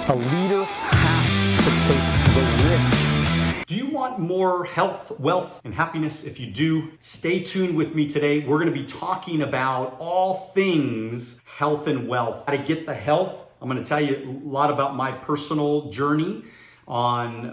A leader has to take the risks. Do you want more health, wealth, and happiness? If you do, stay tuned with me today. We're going to be talking about all things health and wealth. How to get the health. I'm going to tell you a lot about my personal journey on,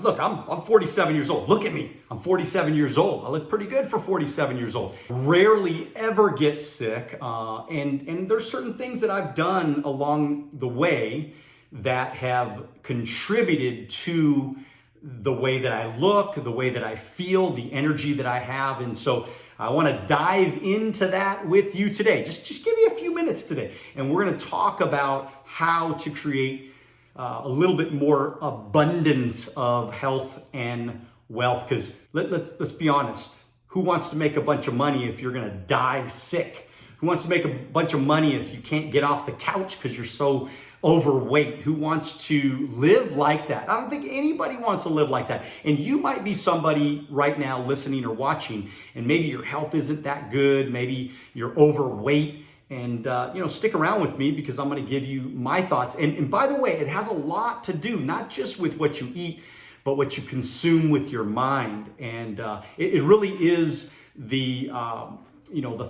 look, I'm 47 years old. Look at me. I'm 47 years old. I look pretty good for 47 years old. Rarely ever get sick. And there's certain things that I've done along the way that have contributed to the way that I look, the way that I feel, the energy that I have. And so I want to dive into that with you today. Just give me a few minutes today. And we're going to talk about how to create a little bit more abundance of health and wealth. Because let's be honest. Who wants to make a bunch of money if you're going to die sick? Who wants to make a bunch of money if you can't get off the couch because you're so overweight? Who wants to live like that? I don't think anybody wants to live like that. And you might be somebody right now listening or watching, and maybe your health isn't that good. Maybe you're overweight. And, stick around with me because I'm going to give you my thoughts. And by the way, it has a lot to do, not just with what you eat, but what you consume with your mind. And it really is the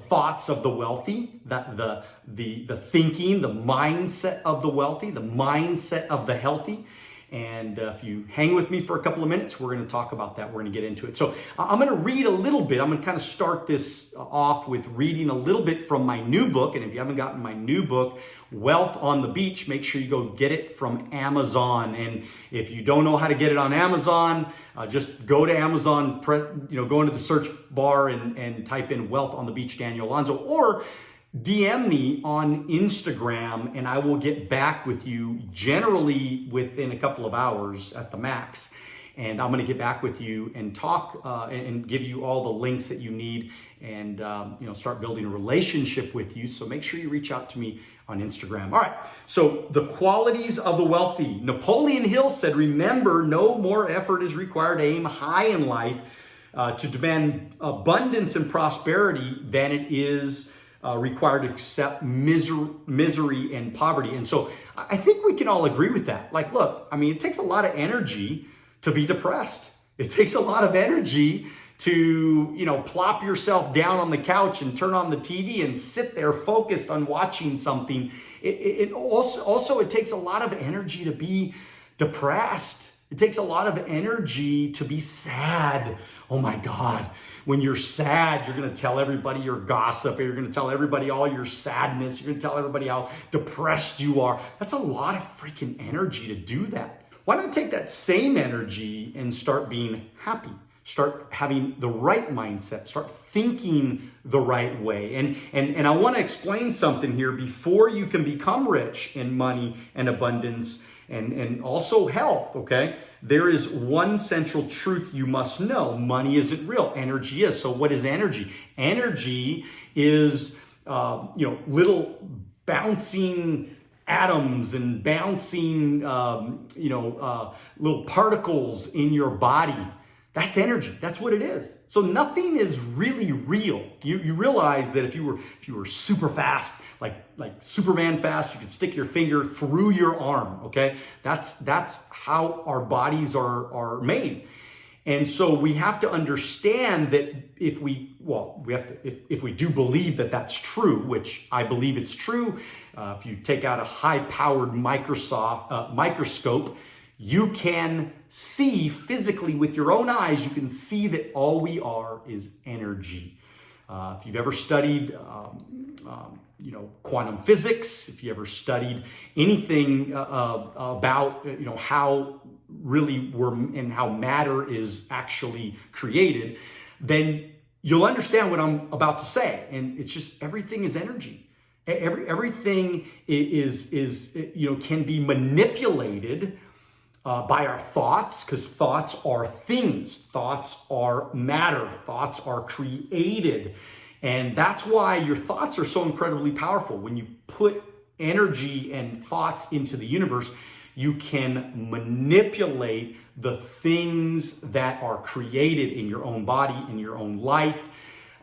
thoughts of the wealthy, the thinking, the mindset of the wealthy, the mindset of the healthy. And if you hang with me for a couple of minutes, we're going to talk about that. We're going to get into it. So I'm going to read a little bit. I'm going to kind of start this off with reading a little bit from my new book. And if you haven't gotten my new book, Wealth on the Beach, make sure you go get it from Amazon. And if you don't know how to get it on Amazon, just go to Amazon, go into the search bar and type in Wealth on the Beach, Daniel Alonzo, or DM me on Instagram and I will get back with you generally within a couple of hours at the max. And I'm going to get back with you and talk and give you all the links that you need and start building a relationship with you. So make sure you reach out to me on Instagram. All right. So the qualities of the wealthy. Napoleon Hill said, remember, no more effort is required to aim high in life to demand abundance and prosperity than it is required to accept misery and poverty. And so I think we can all agree with that. Like, look, I mean, it takes a lot of energy to be depressed. It takes a lot of energy to, plop yourself down on the couch and turn on the TV and sit there focused on watching something. It also takes a lot of energy to be depressed. It takes a lot of energy to be sad. Oh my God. When you're sad, you're going to tell everybody your gossip. You're going to tell everybody all your sadness. You're going to tell everybody how depressed you are. That's a lot of freaking energy to do that. Why not take that same energy and start being happy? Start having the right mindset. Start thinking the right way. And I want to explain something here before you can become rich in money and abundance and also health, okay? There is one central truth you must know. Money isn't real. Energy is. So what is energy? Energy is, little bouncing atoms and bouncing, little particles in your body. That's energy. That's what it is. So nothing is really real. You realize that if you were super fast, like Superman fast, you could stick your finger through your arm. Okay, that's how our bodies are made. And so we have to understand that if we do believe that that's true, which I believe it's true, if you take out a high-powered microscope, you can see physically with your own eyes, you can see that all we are is energy. If you've ever studied, quantum physics, if you ever studied anything about, how really and how matter is actually created, then you'll understand what I'm about to say. And it's just everything is energy. Everything can be manipulated by our thoughts, because thoughts are things, thoughts are matter, thoughts are created. And that's why your thoughts are so incredibly powerful. When you put energy and thoughts into the universe, you can manipulate the things that are created in your own body, in your own life.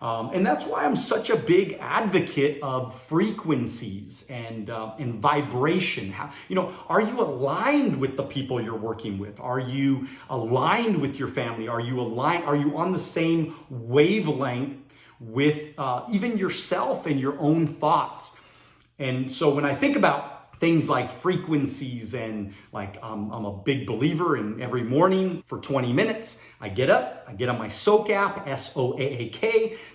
And that's why I'm such a big advocate of frequencies and vibration. How, are you aligned with the people you're working with? Are you aligned with your family? Are you aligned? Are you on the same wavelength with even yourself and your own thoughts? And so when I think about things like frequencies and I'm a big believer in every morning for 20 minutes, I get up, I get on my Soak app, SOAAK.com.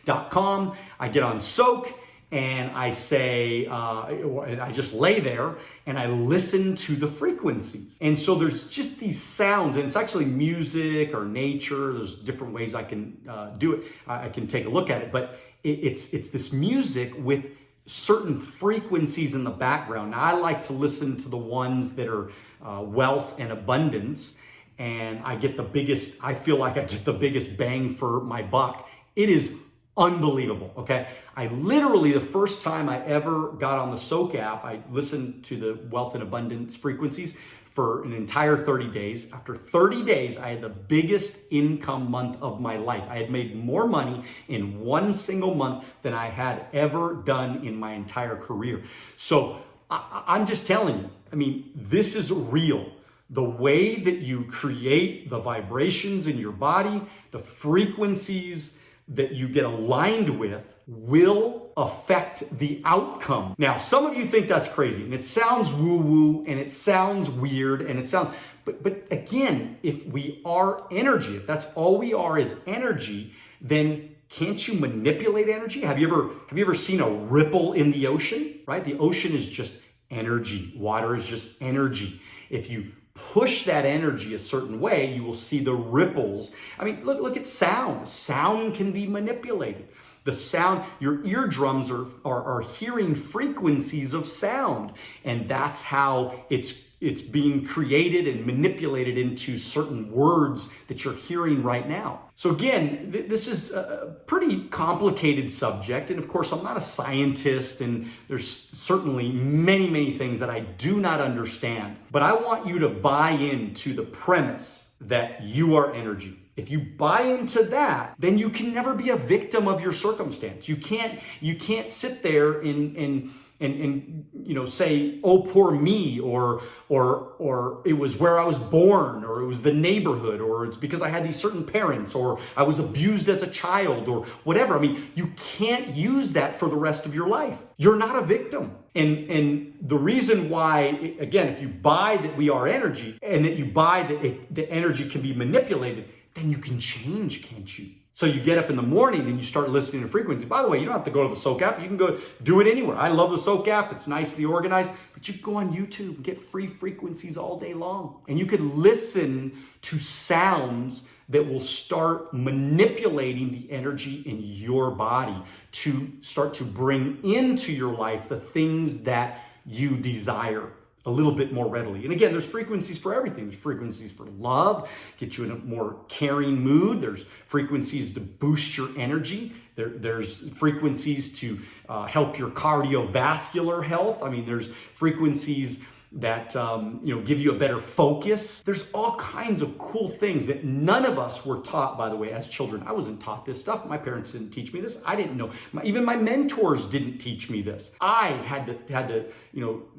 I get on Soak and I say, I just lay there and I listen to the frequencies. And so there's just these sounds, and it's actually music or nature. There's different ways I can do it. I can take a look at it, but it's this music with certain frequencies in the background. Now, I like to listen to the ones that are wealth and abundance, and I feel like I get the biggest bang for my buck. It is unbelievable, okay? I literally, the first time I ever got on the Soak app, I listened to the wealth and abundance frequencies for an entire 30 days. After 30 days, I had the biggest income month of my life. I had made more money in one single month than I had ever done in my entire career. So I'm just telling you, this is real. The way that you create the vibrations in your body, the frequencies that you get aligned with will affect the outcome. Now, some of you think that's crazy and it sounds woo-woo and it sounds weird and but again, if we are energy, if that's all we are is energy, then can't you manipulate energy? Have you ever seen a ripple in the ocean, right? The ocean is just energy. Water is just energy. If you push that energy a certain way, you will see the ripples. Look at sound. Sound can be manipulated. The sound, your eardrums are hearing frequencies of sound, and that's how it's being created and manipulated into certain words that you're hearing right now. So again, this is a pretty complicated subject, and of course, I'm not a scientist, and there's certainly many, many things that I do not understand. But I want you to buy into the premise that you are energy. If you buy into that, then you can never be a victim of your circumstance. You can't sit there and say, oh, poor me, or it was where I was born, or it was the neighborhood, or it's because I had these certain parents, or I was abused as a child, or whatever. You can't use that for the rest of your life. You're not a victim. And the reason why, again, if you buy that we are energy and that you buy that the energy can be manipulated, then you can change, can't you? So you get up in the morning and you start listening to frequency. By the way, you don't have to go to the Soak app. You can go do it anywhere. I love the Soak app. It's nicely organized. But you go on YouTube and get free frequencies all day long. And you can listen to sounds that will start manipulating the energy in your body to start to bring into your life the things that you desire a little bit more readily. And again, there's frequencies for everything. There's frequencies for love, get you in a more caring mood. There's frequencies to boost your energy. There's frequencies to help your cardiovascular health. There's frequencies that give you a better focus. There's all kinds of cool things that none of us were taught, by the way, as children. I wasn't taught this stuff. My parents didn't teach me this. I didn't know. Even my mentors didn't teach me this. I had to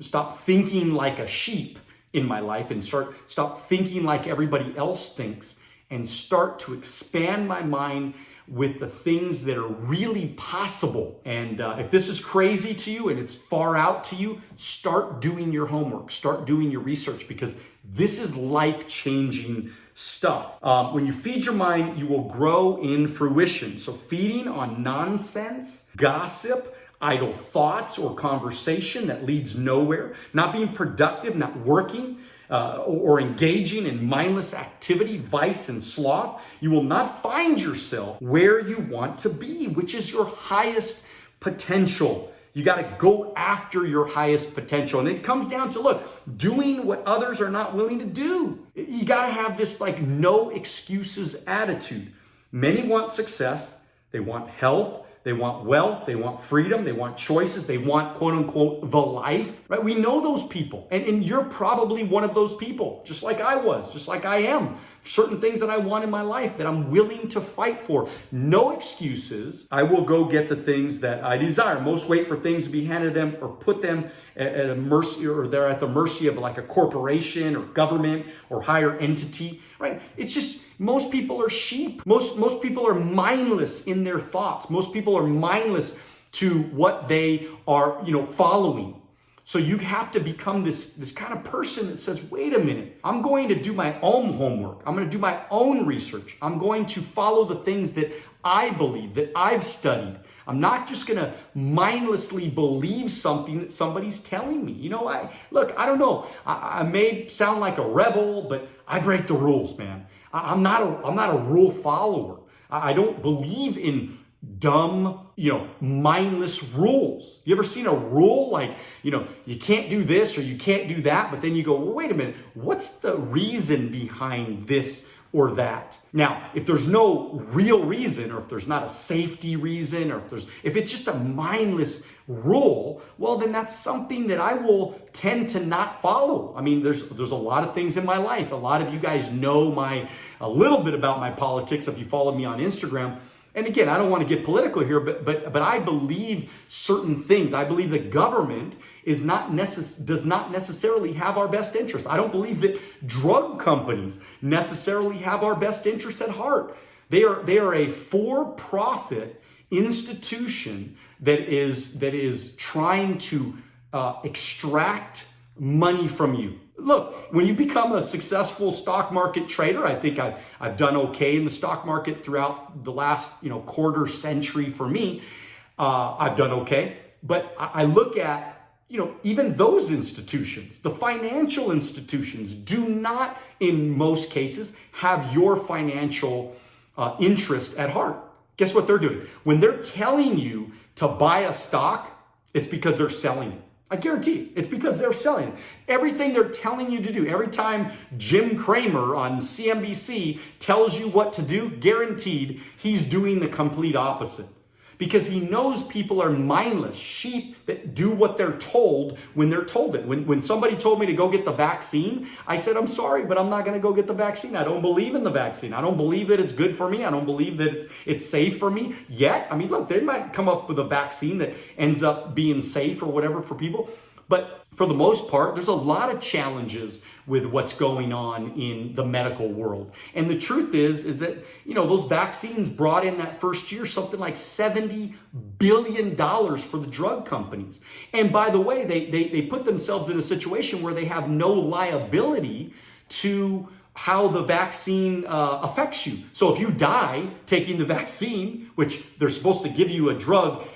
stop thinking like a sheep in my life and stop thinking like everybody else thinks and start to expand my mind with the things that are really possible. And if this is crazy to you and it's far out to you, start doing your homework, start doing your research, because this is life-changing stuff. When you feed your mind, you will grow in fruition. So feeding on nonsense, gossip, idle thoughts, or conversation that leads nowhere, not being productive, not working, or engaging in mindless activity, vice, and sloth, you will not find yourself where you want to be, which is your highest potential. You got to go after your highest potential. And it comes down to, doing what others are not willing to do. You got to have this no excuses attitude. Many want success. They want health. they want wealth, they want freedom, they want choices, they want quote unquote the life, right? We know those people. And you're probably one of those people, just like I was, just like I am. Certain things that I want in my life that I'm willing to fight for. No excuses. I will go get the things that I desire. Most wait for things to be handed to them or put them at a mercy, or they're at the mercy of like a corporation or government or higher entity, right? It's just, most people are sheep. Most people are mindless in their thoughts. Most people are mindless to what they are, following. So you have to become this kind of person that says, wait a minute, I'm going to do my own homework. I'm going to do my own research. I'm going to follow the things that I believe, that I've studied. I'm not just going to mindlessly believe something that somebody's telling me. I don't know. I may sound like a rebel, but I break the rules, man. I'm not a rule follower. I don't believe in dumb, mindless rules. You ever seen a rule like, you can't do this or you can't do that, but then you go, well, wait a minute, what's the reason behind this or that? Now, if there's no real reason, or if there's not a safety reason, or if it's just a mindless rule, well, then that's something that I will tend to not follow. I mean, there's a lot of things in my life. A lot of you guys know a little bit about my politics if you follow me on Instagram. And again, I don't want to get political here, but I believe certain things. I believe the government does not necessarily have our best interest. I don't believe that drug companies necessarily have our best interest at heart. They are a for-profit institution that is trying to extract money from you. Look, when you become a successful stock market trader, I think I've done okay in the stock market throughout the last quarter century for me. I've done okay, but I look at even those institutions, the financial institutions, do not in most cases have your financial interest at heart. Guess what they're doing? When they're telling you to buy a stock, it's because they're selling it. I guarantee you, it's because they're selling it. Everything they're telling you to do, every time Jim Cramer on CNBC tells you what to do, guaranteed he's doing the complete opposite. Because he knows people are mindless, sheep that do what they're told when they're told it. When somebody told me to go get the vaccine, I said, I'm sorry, but I'm not going to go get the vaccine. I don't believe in the vaccine. I don't believe that it's good for me. I don't believe that it's safe for me yet. I mean, look, they might come up with a vaccine that ends up being safe or whatever for people. But for the most part, there's a lot of challenges with what's going on in the medical world. And the truth is that, those vaccines brought in that first year something like $70 billion for the drug companies. And by the way, they put themselves in a situation where they have no liability to how the vaccine affects you. So if you die taking the vaccine, which they're supposed to give you a drug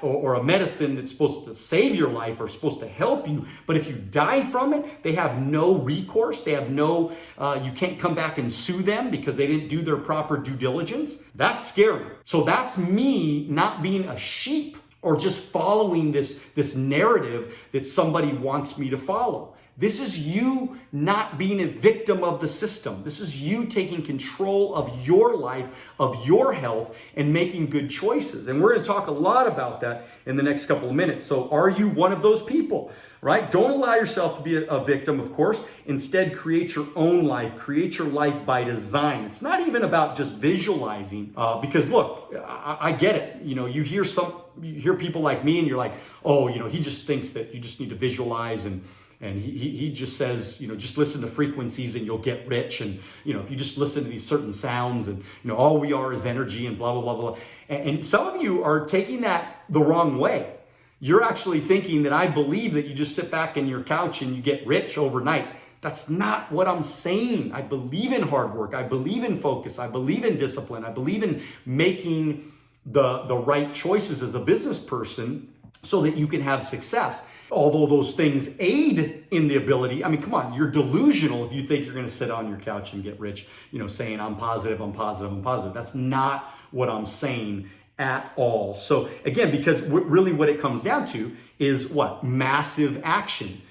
or a medicine that's supposed to save your life or supposed to help you, but if you die from it, they have no recourse. They have you can't come back and sue them because they didn't do their proper due diligence. That's scary. So that's me not being a sheep or just following this narrative that somebody wants me to follow. This is you not being a victim of the system. This is you taking control of your life, of your health, and making good choices. And we're going to talk a lot about that in the next couple of minutes. So are you one of those people, right? Don't allow yourself to be a victim, of course. Instead, create your own life. Create your life by design. It's not even about just visualizing, because look, I get it. You hear people like me and you're like, oh, he just thinks that you just need to visualize and he just says, just listen to frequencies and you'll get rich. And, if you just listen to these certain sounds and, all we are is energy and blah, blah, blah, blah. And some of you are taking that the wrong way. You're actually thinking that I believe that you just sit back in your couch and you get rich overnight. That's not what I'm saying. I believe in hard work. I believe in focus. I believe in discipline. I believe in making the right choices as a business person so that you can have success. Although those things aid in the ability, I mean, come on, you're delusional if you think you're going to sit on your couch and get rich, saying I'm positive, I'm positive, I'm positive. That's not what I'm saying at all. So again, because really what it comes down to is what? Massive action.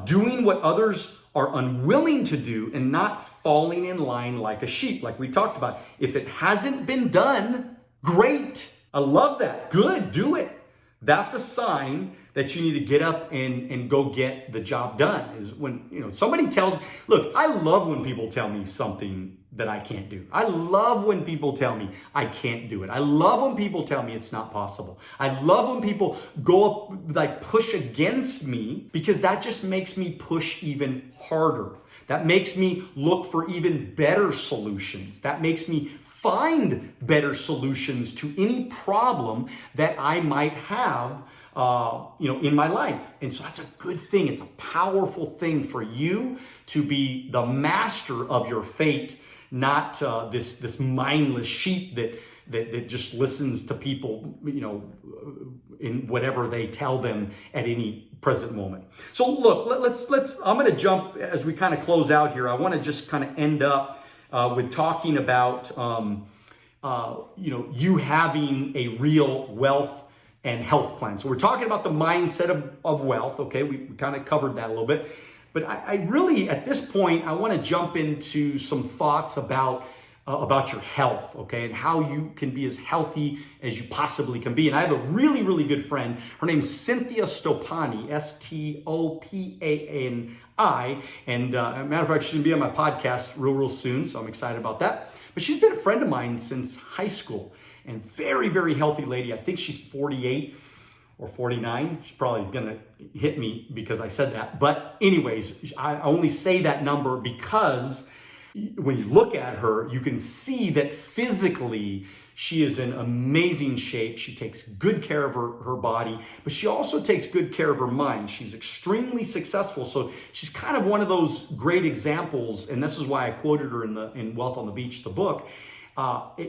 Doing what others are unwilling to do and not falling in line like a sheep, like we talked about. If it hasn't been done, great. I love that. Good, do it. That's a sign that you need to get up and go get the job done. Is when, somebody tells me, look, I love when people tell me something that I can't do. I love when people tell me I can't do it. I love when people tell me it's not possible. I love when people go up, push against me, because that just makes me push even harder. That makes me look for even better solutions. That makes me find better solutions to any problem that I might have in my life. And so that's a good thing. It's a powerful thing for you to be the master of your fate, not this mindless sheep that just listens to people, in whatever they tell them at any present moment. So look, let's. I'm going to jump as we kind of close out here. I want to just kind of end up with talking about you having a real wealth and health plan. So we're talking about the mindset of wealth. Okay, we kind of covered that a little bit. But I really, at this point, I want to jump into some thoughts about your health, okay, and how you can be as healthy as you possibly can be. And I have a really, really good friend. Her name's Cynthia Stopani, Stopani. And as a matter of fact, she's going to be on my podcast real soon, so I'm excited about that. But she's been a friend of mine since high school, and very, very healthy lady. I think she's 48 or 49. She's probably gonna hit me because I said that. But anyways, I only say that number because when you look at her, you can see that physically she is in amazing shape. She takes good care of her body, but she also takes good care of her mind. She's extremely successful. So she's kind of one of those great examples, and this is why I quoted her in Wealth on the Beach, the book.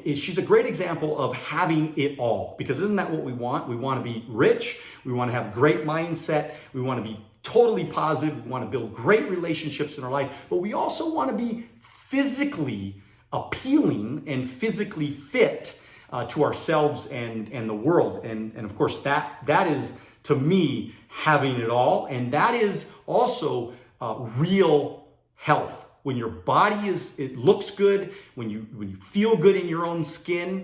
She's a great example of having it all, because isn't that what we want? We want to be rich. We want to have great mindset. We want to be totally positive. We want to build great relationships in our life, but we also want to be physically appealing and physically fit to ourselves and the world. And of course, that is, to me, having it all. And that is also real health. When your body it looks good, when you feel good in your own skin,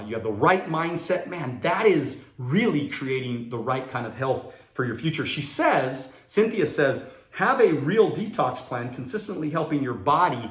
you have the right mindset, man, that is really creating the right kind of health for your future. Cynthia says, have a real detox plan consistently helping your body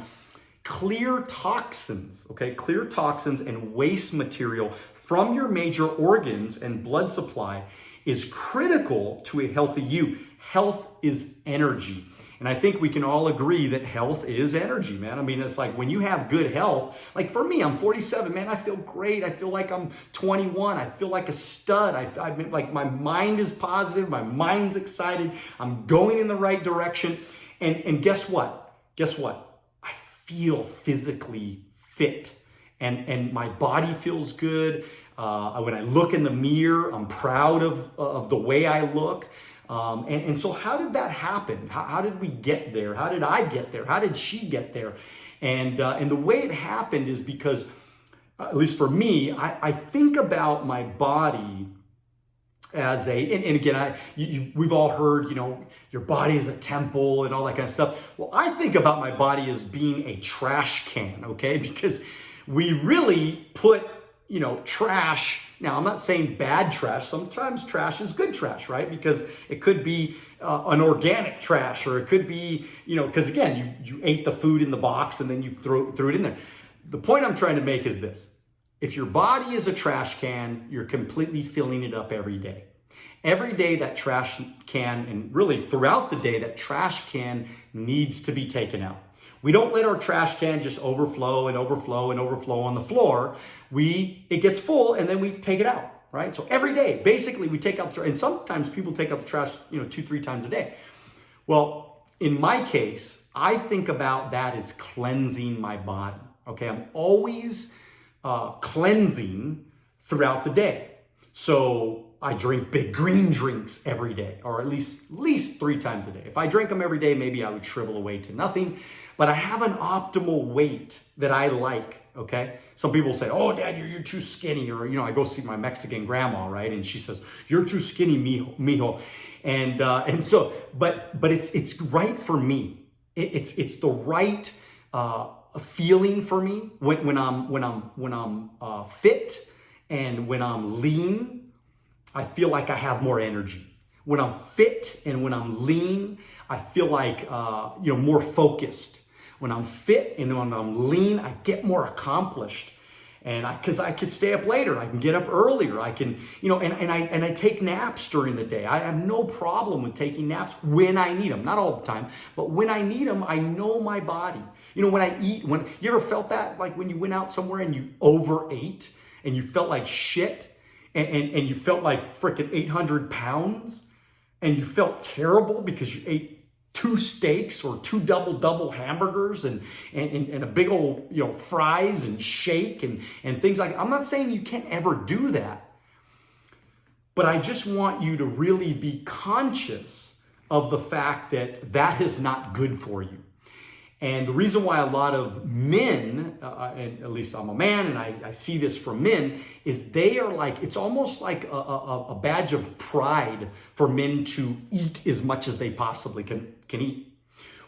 clear toxins and waste material from your major organs and blood supply is critical to a healthy you. Health is energy. And I think we can all agree that health is energy, man. I mean, it's like when you have good health, like for me, I'm 47, man, I feel great. I feel like I'm 21. I feel like a stud. I mean, like my mind is positive. My mind's excited. I'm going in the right direction. And guess what? I feel physically fit and my body feels good. When I look in the mirror, I'm proud of the way I look. And so how did that happen? How did we get there? How did I get there? How did she get there? And the way it happened is because, at least for me, I think about my body as and again, we've all heard, your body is a temple and all that kind of stuff. Well, I think about my body as being a trash can, okay? Because we really put, trash. Now, I'm not saying bad trash. Sometimes trash is good trash, right? Because it could be an organic trash, or it could be, because again, you ate the food in the box and then you threw it in there. The point I'm trying to make is this. If your body is a trash can, you're completely filling it up every day. Every day that trash can, and really throughout the day, that trash can needs to be taken out. We don't let our trash can just overflow and overflow and overflow on the floor. It gets full and then we take it out, right? So every day, basically we take out the trash, and sometimes people take out the trash, 2-3 times a day. Well, in my case, I think about that as cleansing my body, okay? I'm always cleansing throughout the day. So I drink big green drinks every day, or at least 3 times a day. If I drank them every day, maybe I would shrivel away to nothing. But I have an optimal weight that I like, okay? Some people say, oh, Dad, you're too skinny. Or, I go see my Mexican grandma, right? And she says, you're too skinny, mijo. And so, but it's right for me. It's the right feeling for me when I'm fit and when I'm lean, I feel like I have more energy. When I'm fit and when I'm lean, I feel like more focused. When I'm fit and when I'm lean, I get more accomplished. And because I could stay up later, I can get up earlier. I can, and I take naps during the day. I have no problem with taking naps when I need them. Not all the time, but when I need them, I know my body. When I eat, when you ever felt that, like when you went out somewhere and you overate and you felt like shit and you felt like freaking 800 pounds and you felt terrible because you ate 2 steaks or 2 double hamburgers and a big old, fries and shake and things like that. I'm not saying you can't ever do that, but I just want you to really be conscious of the fact that that is not good for you. And the reason why a lot of men, and at least I'm a man and I see this from men, is they are like, it's almost like a badge of pride for men to eat as much as they possibly can eat.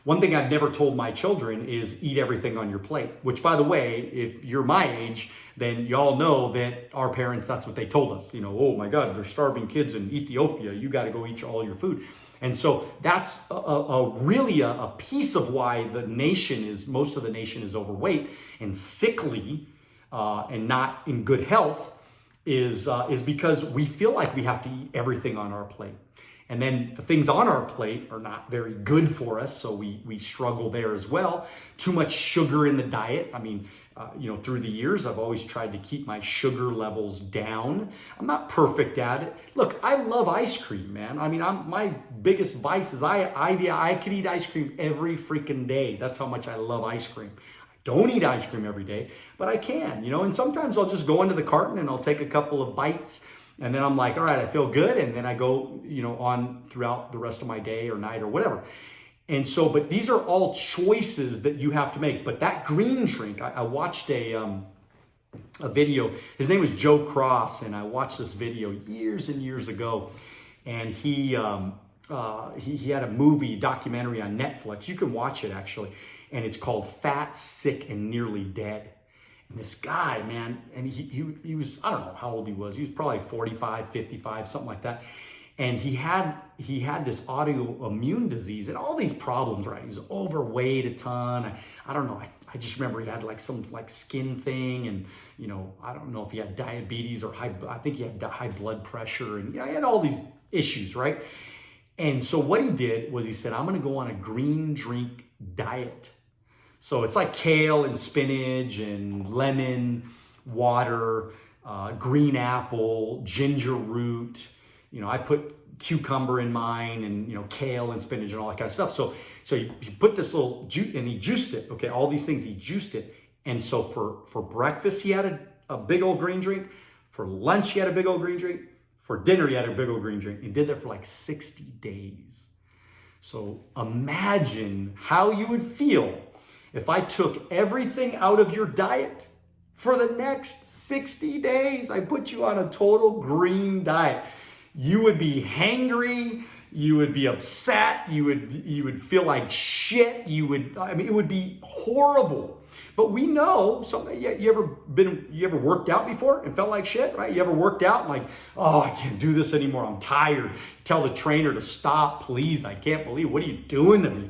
One thing I've never told my children is eat everything on your plate, which, by the way, if you're my age, then y'all know that our parents, that's what they told us. Oh my God, they're starving kids in Ethiopia. You got to go eat all your food. And so that's really a piece of why most of the nation is overweight and sickly and not in good health is because we feel like we have to eat everything on our plate. And then the things on our plate are not very good for us, so we struggle there as well. Too much sugar in the diet. I mean, through the years, I've always tried to keep my sugar levels down. I'm not perfect at it. Look, I love ice cream, man. I mean, my biggest vice is I could eat ice cream every freaking day. That's how much I love ice cream. I don't eat ice cream every day, but I can, and sometimes I'll just go into the carton and I'll take a couple of bites. And then I'm like, all right, I feel good. And then I go, on throughout the rest of my day or night or whatever. And so, but these are all choices that you have to make. But that green drink, I watched a video. His name was Joe Cross. And I watched this video years and years ago. And he had a documentary on Netflix. You can watch it actually. And it's called Fat, Sick, and Nearly Dead. And this guy, man, and he was, I don't know how old he was. He was probably 45, 55, something like that. And he had this autoimmune disease and all these problems, right? He was overweight a ton. I don't know. I just remember he had like some skin thing and, I don't know if he had diabetes or I think he had high blood pressure and he had all these issues, right? And so what he did was he said, I'm going to go on a green drink diet. So it's like kale and spinach and lemon, water, green apple, ginger root. I put cucumber in mine and, kale and spinach and all that kind of stuff. So he put this little juice and he juiced it. Okay, all these things, he juiced it. And so for breakfast, he had a big old green drink. For lunch, he had a big old green drink. For dinner, he had a big old green drink. He did that for like 60 days. So imagine how you would feel if I took everything out of your diet for the next 60 days. I put you on a total green diet. You would be hangry. You would be upset. You would feel like shit. It would be horrible. But we know, you ever worked out before and felt like shit, right? You ever worked out and like, oh, I can't do this anymore. I'm tired. You tell the trainer to stop, please. I can't believe, what are you doing to me?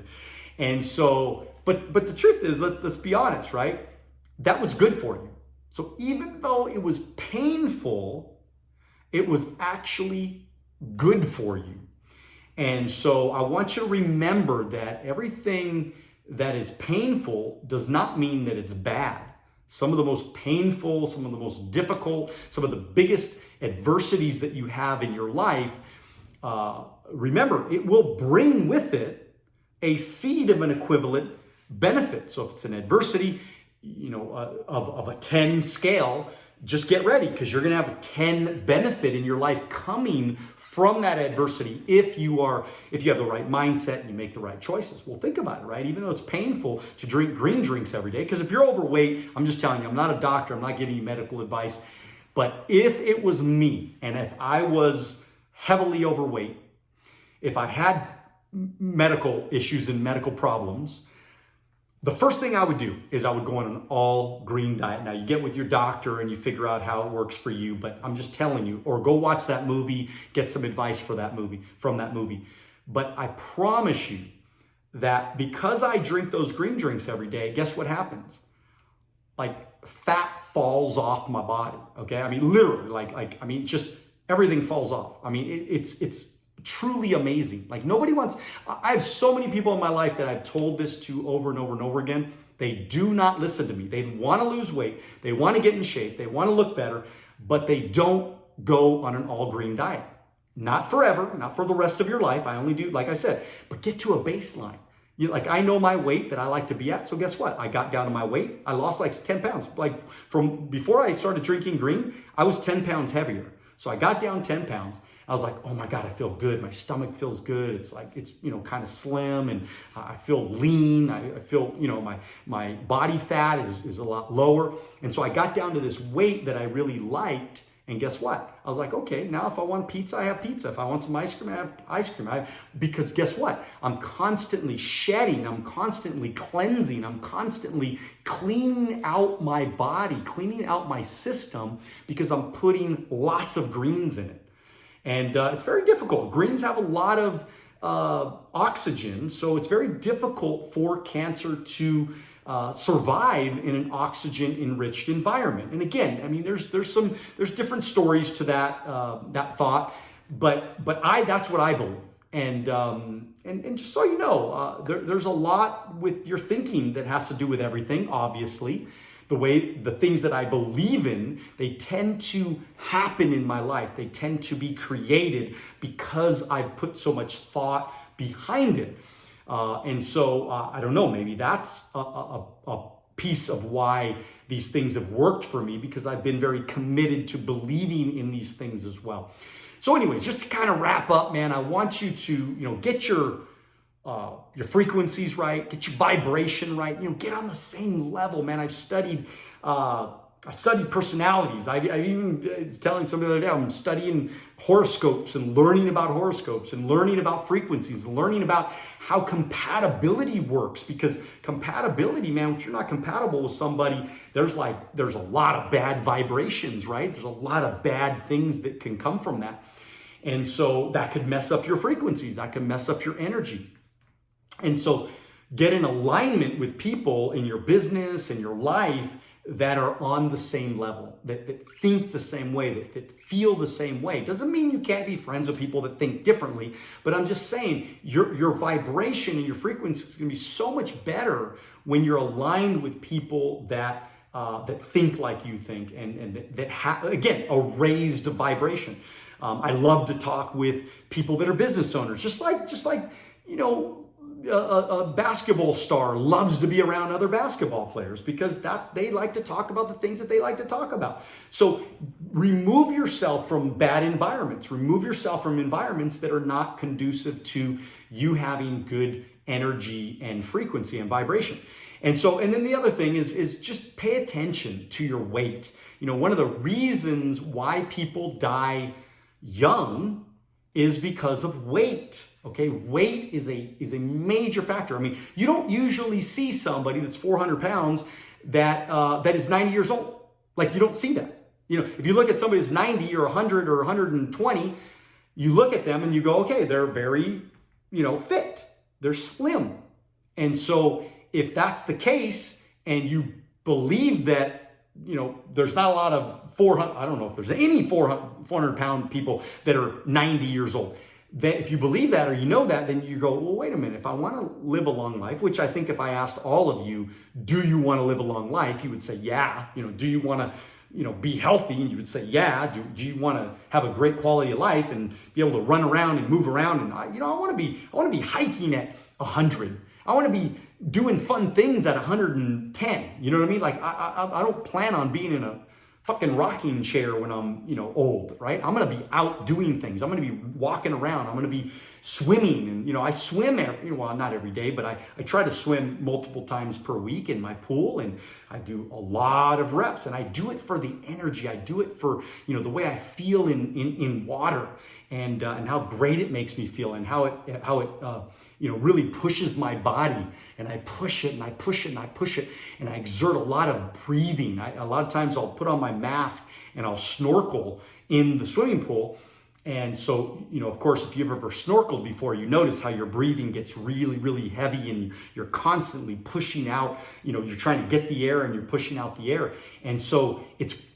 And so, but the truth is, let's be honest, right? That was good for you. So even though it was painful, it was actually good for you. And so I want you to remember that everything that is painful does not mean that it's bad. Some of the most painful, some of the most difficult, some of the biggest adversities that you have in your life, remember, it will bring with it a seed of an equivalent benefit. So if it's an adversity, of a 10 scale, just get ready because you're going to have a 10 benefit in your life coming from that adversity if you have the right mindset and you make the right choices. Well, think about it, right? Even though it's painful to drink green drinks every day, because if you're overweight, I'm just telling you, I'm not a doctor, I'm not giving you medical advice, but if it was me and if I was heavily overweight, if I had medical issues and medical problems, the first thing I would do is I would go on an all green diet. Now you get with your doctor and you figure out how it works for you, but I'm just telling you, or go watch that movie, get some advice from that movie. But I promise you that because I drink those green drinks every day, guess what happens? Like fat falls off my body. Okay. I mean, literally, just everything falls off. I mean, it's truly amazing. Like nobody wants, I have so many people in my life that I've told this to over and over and over again. They do not listen to me. They want to lose weight. They want to get in shape. They want to look better, but they don't go on an all green diet. Not forever, not for the rest of your life. I only do, like I said, but get to a baseline. Like I know my weight that I like to be at. So guess what? I got down to my weight. I lost like 10 pounds. Like from before I started drinking green, I was 10 pounds heavier. So I got down 10 pounds. I was like, oh my God, I feel good. My stomach feels good. It's like, it's, kind of slim and I feel lean. I feel, my body fat is a lot lower. And so I got down to this weight that I really liked. And guess what? I was like, okay, now if I want pizza, I have pizza. If I want some ice cream, I have ice cream. Because guess what? I'm constantly shedding. I'm constantly cleansing. I'm constantly cleaning out my body, cleaning out my system because I'm putting lots of greens in it. And it's very difficult. Greens have a lot of oxygen, so it's very difficult for cancer to survive in an oxygen-enriched environment. And again, I mean, there's different stories to that thought, but that's what I believe. And just so you know, there's a lot with your thinking that has to do with everything. Obviously, the things that I believe in, they tend to happen in my life. They tend to be created because I've put so much thought behind it. And so I don't know, maybe that's a piece of why these things have worked for me, because I've been very committed to believing in these things as well. So anyways, just to kind of wrap up, man, I want you to, get your frequencies right, get your vibration right, get on the same level, man. I've studied personalities. I even was telling somebody the other day, I'm studying horoscopes and learning about horoscopes and learning about frequencies and learning about how compatibility works, because compatibility, man, if you're not compatible with somebody, there's a lot of bad vibrations, right? There's a lot of bad things that can come from that. And so that could mess up your frequencies. That can mess up your energy. And so get in alignment with people in your business and your life that are on the same level, that think the same way, that feel the same way. Doesn't mean you can't be friends with people that think differently, but I'm just saying your vibration and your frequency is going to be so much better when you're aligned with people that think like you think and that have, again, a raised vibration. I love to talk with people that are business owners, just like a basketball star loves to be around other basketball players because they like to talk about the things that they like to talk about. So remove yourself from bad environments. Remove yourself from environments that are not conducive to you having good energy and frequency and vibration. And then the other thing is just pay attention to your weight. One of the reasons why people die young is because of weight. Okay, weight is a major factor. I mean, you don't usually see somebody that's 400 pounds that is 90 years old. Like, you don't see that. If you look at somebody that's 90 or 100 or 120, you look at them and you go, okay, they're very, fit. They're slim. And so if that's the case and you believe that, there's not a lot of 400, I don't know if there's any 400 pound people that are 90 years old. That if you believe that or you know that, then you go, well, wait a minute. If I want to live a long life, which I think if I asked all of you, do you want to live a long life? You would say, yeah. Do you want to, be healthy? And you would say, yeah. Do you want to have a great quality of life and be able to run around and move around? And I want to be hiking at 100. I want to be doing fun things at 110. You know what I mean? Like I don't plan on being in a fucking rocking chair when I'm, old, right? I'm going to be out doing things. I'm going to be walking around. I'm going to be swimming. And, I swim well, not every day, but I try to swim multiple times per week in my pool, and I do a lot of reps, and I do it for the energy. I do it for, the way I feel in water, and how great it makes me feel, and how it really pushes my body, and I push it and I push it and I push it, and I exert a lot of breathing. A lot of times I'll put on my mask and I'll snorkel in the swimming pool. And so, of course, if you've ever snorkeled before, you notice how your breathing gets really, really heavy, and you're constantly pushing out, you're trying to get the air and you're pushing out the air. And so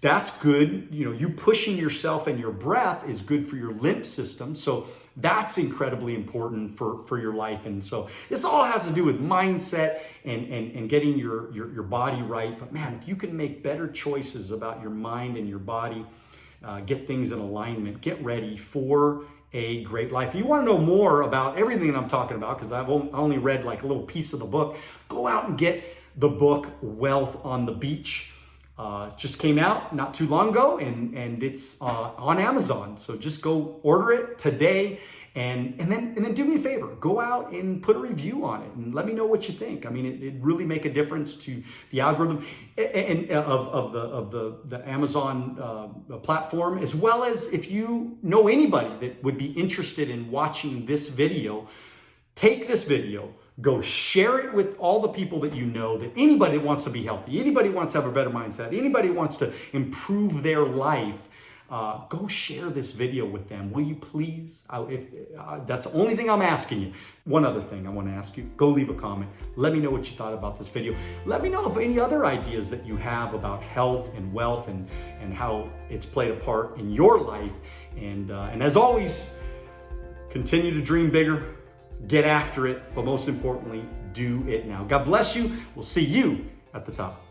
that's good. You pushing yourself and your breath is good for your lymph system. So that's incredibly important for your life. And so this all has to do with mindset and getting your body right. But man, if you can make better choices about your mind and your body, get things in alignment, get ready for a great life. If you want to know more about everything that I'm talking about, because I've only read like a little piece of the book, go out and get the book Wealth on the Beach. It just came out not too long ago, and it's on Amazon. So just go order it today, and then do me a favor. Go out and put a review on it, and let me know what you think. I mean, it really make a difference to the algorithm and of the Amazon platform, as well as if you know anybody that would be interested in watching this video. Take this video, go share it with all the people that you know, that anybody that wants to be healthy, anybody wants to have a better mindset, anybody wants to improve their life, go share this video with them. Will you please? That's the only thing I'm asking you. One other thing I want to ask you, go leave a comment. Let me know what you thought about this video. Let me know if any other ideas that you have about health and wealth and how it's played a part in your life. And as always, continue to dream bigger. Get after it, but most importantly, do it now. God bless you. We'll see you at the top.